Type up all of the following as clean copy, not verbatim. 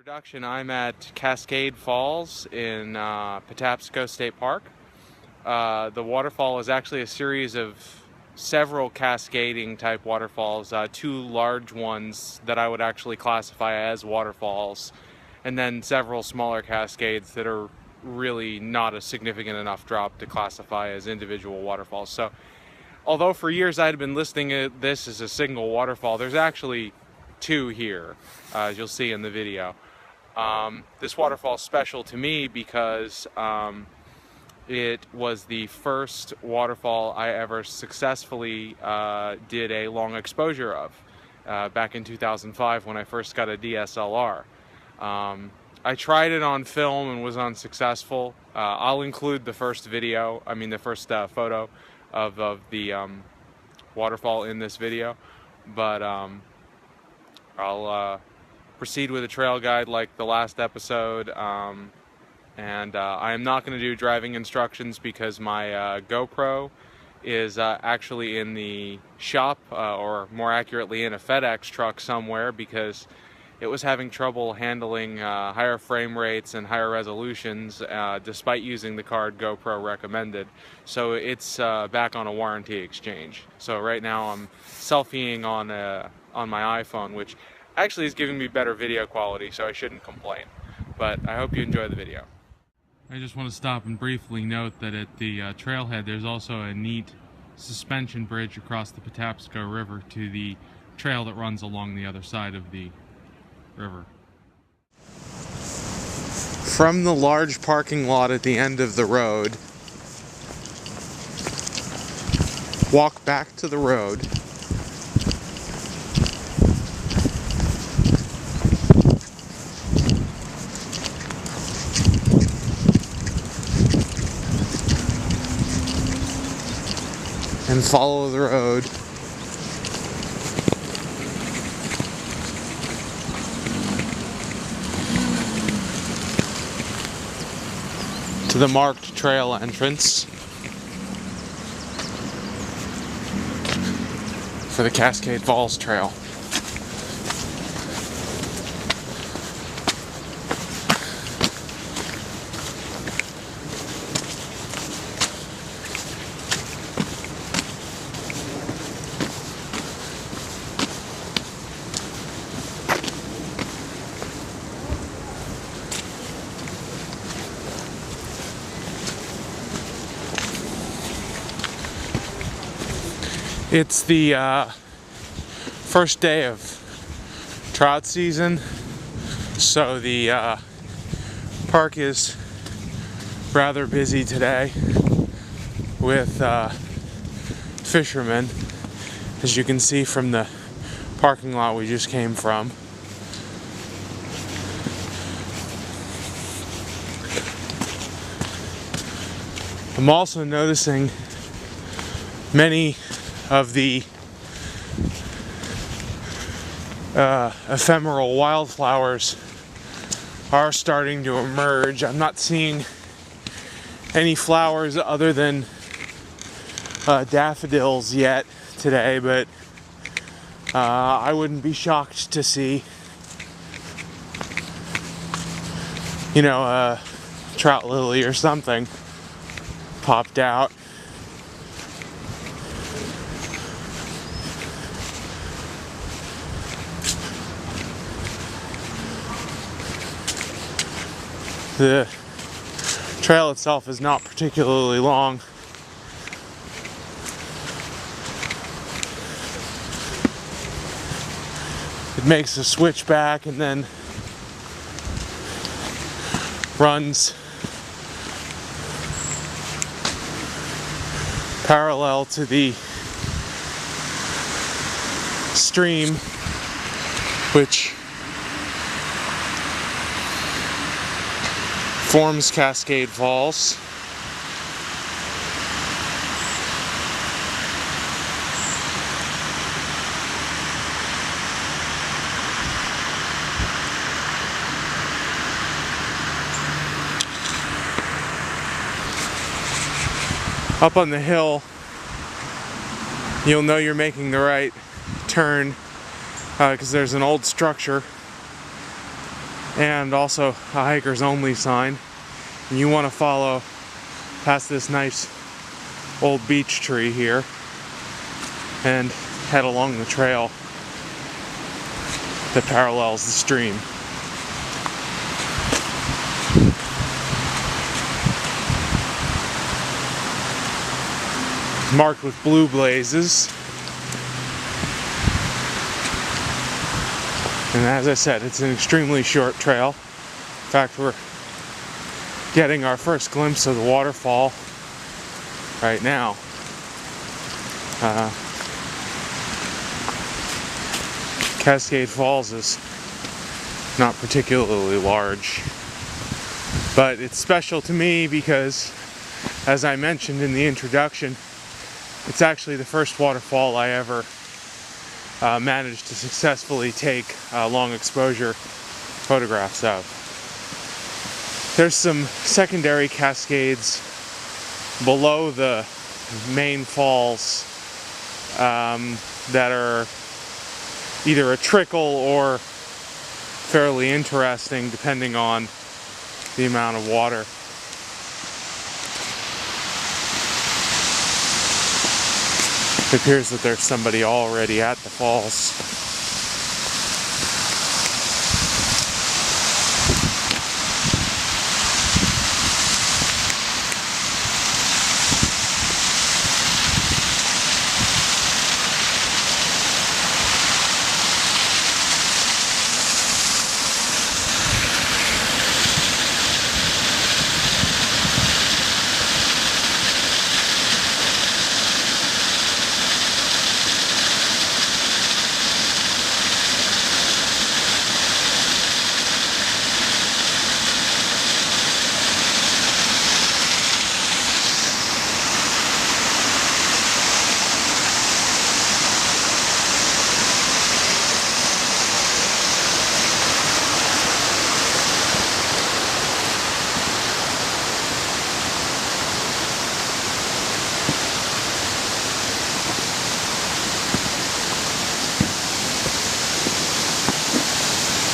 Introduction, I'm at Cascade Falls in Patapsco State Park. The waterfall is actually a series of several cascading type waterfalls, two large ones that I would actually classify as waterfalls, and then several smaller cascades that are really not a significant enough drop to classify as individual waterfalls. So although for years I had been listing this as a single waterfall, there's actually two here, as you'll see in the video. This waterfall is special to me because it was the first waterfall I ever successfully did a long exposure of back in 2005 when I first got a DSLR. I tried it on film and was unsuccessful. I'll include the first photo of the waterfall in this video, but I'll proceed with a trail guide like the last episode, and I am not going to do driving instructions because my GoPro is actually in the shop, or more accurately in a FedEx truck somewhere, because it was having trouble handling higher frame rates and higher resolutions despite using the card GoPro recommended. So it's back on a warranty exchange. So right now I'm selfieing on my iPhone, which actually is giving me better video quality, so I shouldn't complain. But I hope you enjoy the video. I just want to stop and briefly note that at the trailhead there's also a neat suspension bridge across the Patapsco River to the trail that runs along the other side of the river. From the large parking lot at the end of the road, walk back to the road, and follow the road to the marked trail entrance for the Cascade Falls Trail. It's the first day of trout season, so the park is rather busy today with fishermen, as you can see from the parking lot we just came from. I'm also noticing many of the ephemeral wildflowers are starting to emerge. I'm not seeing any flowers other than daffodils yet today, but I wouldn't be shocked to see, a trout lily or something popped out. The trail itself is not particularly long. It makes a switchback and then runs parallel to the stream, which forms Cascade Falls. Up on the hill, you'll know you're making the right turn because there's an old structure and also a hiker's only sign. And you want to follow past this nice old beech tree here and head along the trail that parallels the stream. Marked with blue blazes. And as I said, it's an extremely short trail. In fact, we're getting our first glimpse of the waterfall right now. Cascade Falls is not particularly large, but it's special to me because, as I mentioned in the introduction, it's actually the first waterfall I ever managed to successfully take long exposure photographs of. There's some secondary cascades below the main falls that are either a trickle or fairly interesting depending on the amount of water. It appears that there's somebody already at the falls.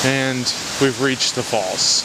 And we've reached the falls.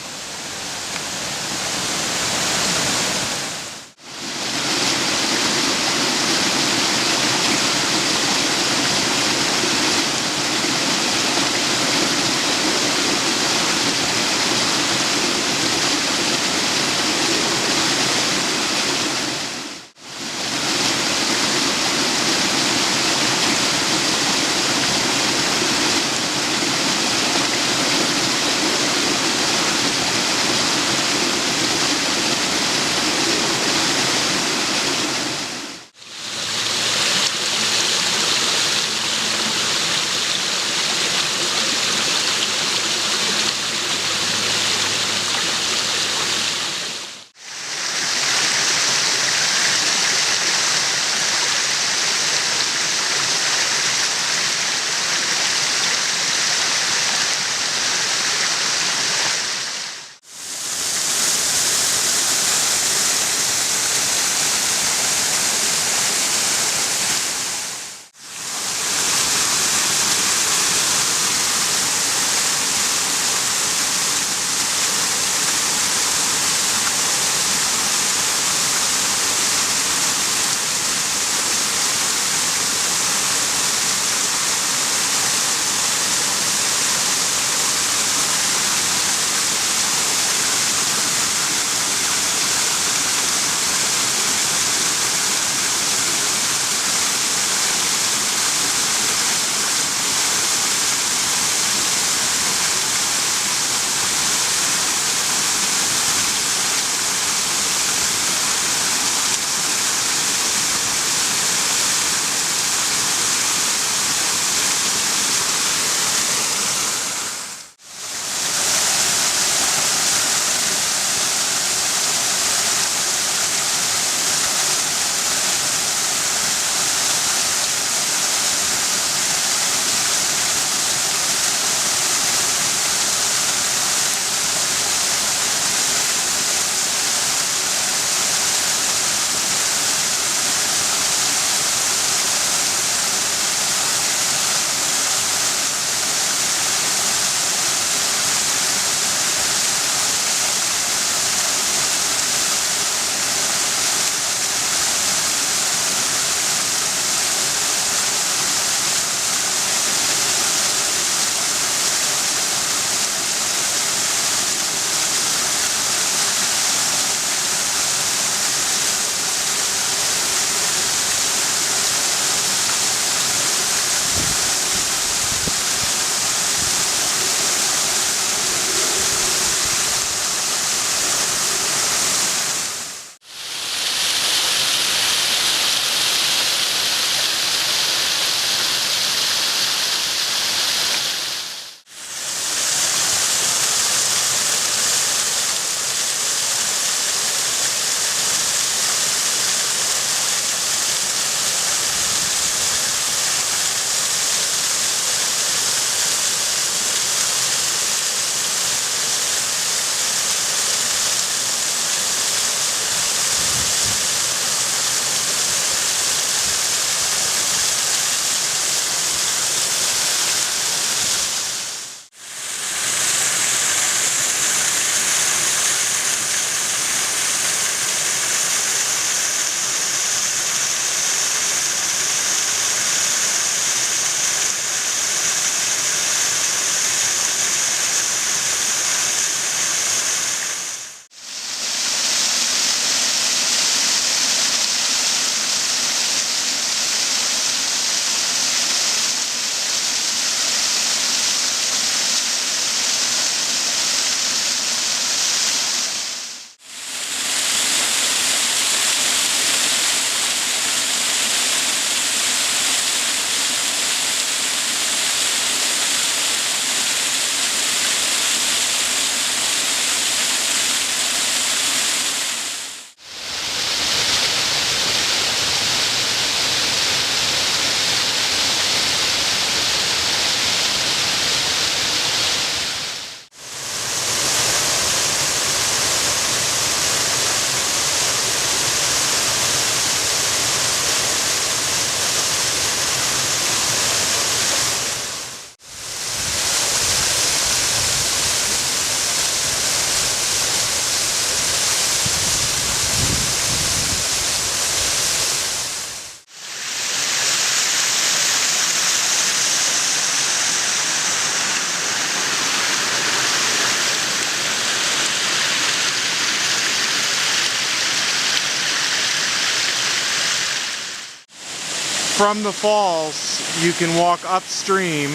From the falls, you can walk upstream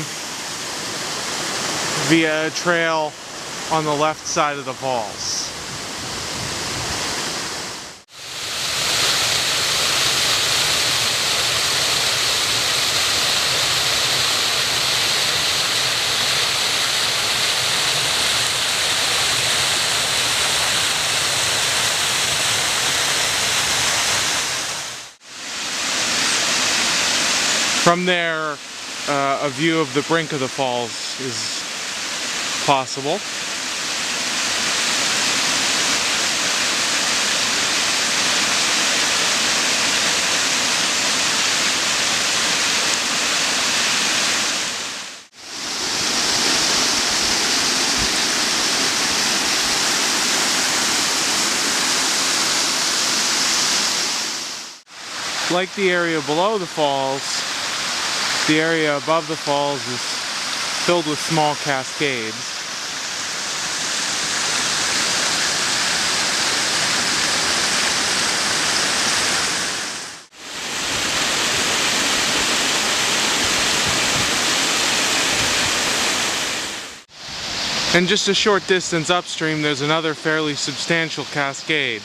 via a trail on the left side of the falls. From there, a view of the brink of the falls is possible. Like the area below the falls, the area above the falls is filled with small cascades. And just a short distance upstream, there's another fairly substantial cascade.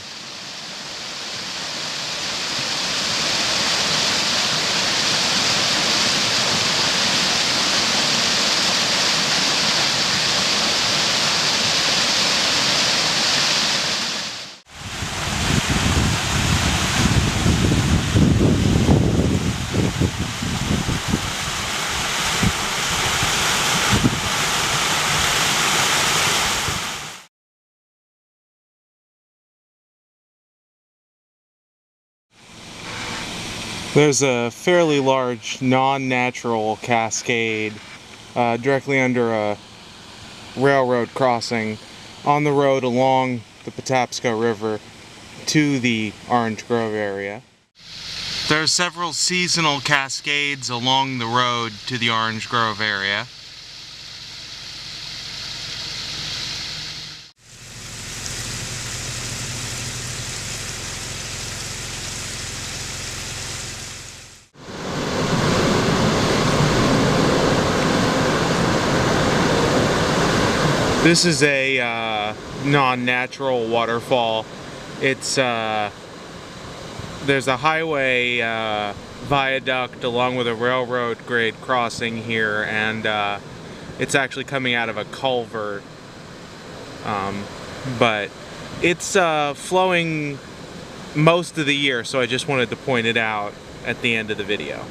There's a fairly large non-natural cascade directly under a railroad crossing on the road along the Patapsco River to the Orange Grove area. There are several seasonal cascades along the road to the Orange Grove area. This is a non-natural waterfall. It's there's a highway viaduct along with a railroad grade crossing here, and it's actually coming out of a culvert. But it's flowing most of the year, so I just wanted to point it out at the end of the video.